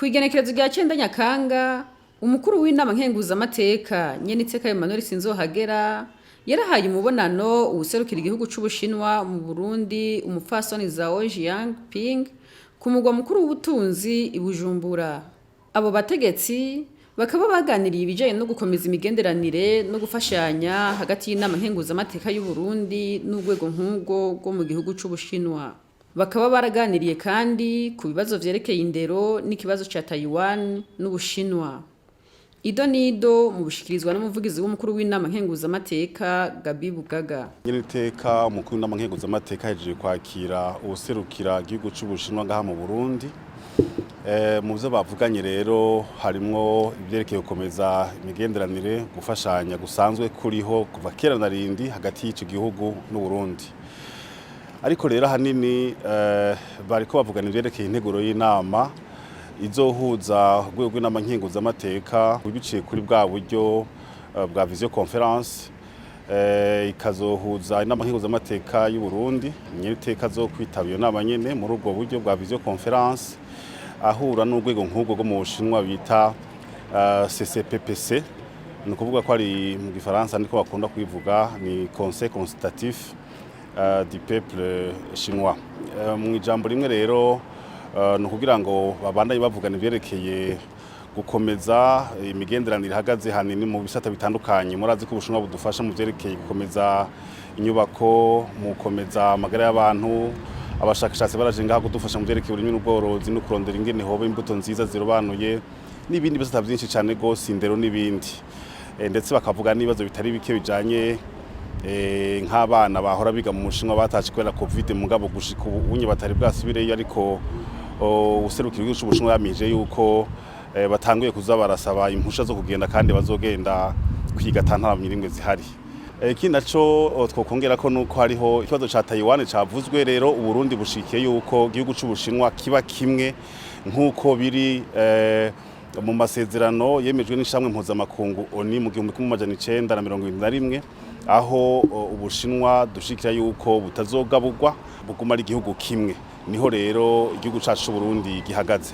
Kw'igenekerezo rya 9 Nyakanga, umukuru w'inama nkenguzamateka Nyeniteka Emmanuel Sinzohagera yarahaye umubonano uwuserukira igihugu c'Ubushinwa mu Burundi umupfasoni Zhao Jinping ku mugwa mukuru w'ubutunzi i Bujumbura. Abo bategetsi bakaba baganiriye ibijanye no gukomeza imigenderanire no gufashanya hagati y'inama nkenguzamateka y'u Burundi n'urwego nk'ubwo rwo mu gihugu c'Ubushinwa. Bakaba baraganiriye kandi ku bibazo vyerekeye indero n'ikibazo ca Taiwan n'Ubushinwa. Ido nido mu bushikirizwa n'umuvugizi w'umukuru w'inama nkenguzamateka Gabi Bugaga. Nyeniteka umukuru w'inama nkenguzamateka yaje kwakira uwuserukira igihugu c'Ubushinwa ngaha mu Burundi. Mu byo bavuganye rero harimwo ivyerekeye gukomeza imigenderanire gufashanya gusanzwe kuriho kuva kera na rindi hagati y'ico gihugu n'u Burundi. Ariko rero hanini bariko bavugana ivyerekeye integuro y'inama izohuza urwego rw'inama nkenguzamateka biciye kuri bwa buryo bwa visio conference ikazohuza inama nkenguzamateka y'u Burundi. Nyeniteka zo kwitaba iyo nama nyene muri ubwo buryo bwa visio conference ahura n'urwego nk'ubwo rwo mu Bushinwa bita CCPPC. Ni ukuvuga ko ari mu Gifaransa niko bakunda kwivuga ni Conseil consultatif du peuple chinois. Mu ijambo rimwe rero no kugira ngo babandanye bavugana ivyerekeye gukomeza imigenderanire hagaze hanini mu bisata bitandukanye. Murazi ko Ubushinwa budufasha mu vyerekeye gukomeza inyubako, mu gukomeza amagara y'abantu. Abashakashatsi baraje ngaha kudufasha mu vyerekeye uburimyi n'ubworozi no kurondera ingene hoba imbuto nziza zirobanuye n'ibindi bisata byinshi cyane gose, indero n'ibindi. Ndetse bakavuga n'ibibazo bitari bike bijanye nk'abana bahora biga mu Bushinwa bataje kubera Covid mugabo gushika ubunye batari bwasubireyo, ariko userukira igihugu c'Ubushinwa yamije yuko batanguye kuza barasaba impusha zo kugenda kandi bazogenda kwiga atantara rimwe zihari. Iki naco twokongera ko nuko hariho ikibazo ca Taiwan cavuzwe. Rero Uburundi bushikiye yuko igihugu c'Ubushinwa kiba kimwe nkuko biri mu masezerano yemejwe n'ishamwe mpuzamakungu ONU mu 1971, aho Ubushinwa dushikira yuko butazogabugwa buguma ari igihugu kimwe. Niho rero igihugu cacu c'Uburundi gihagaze.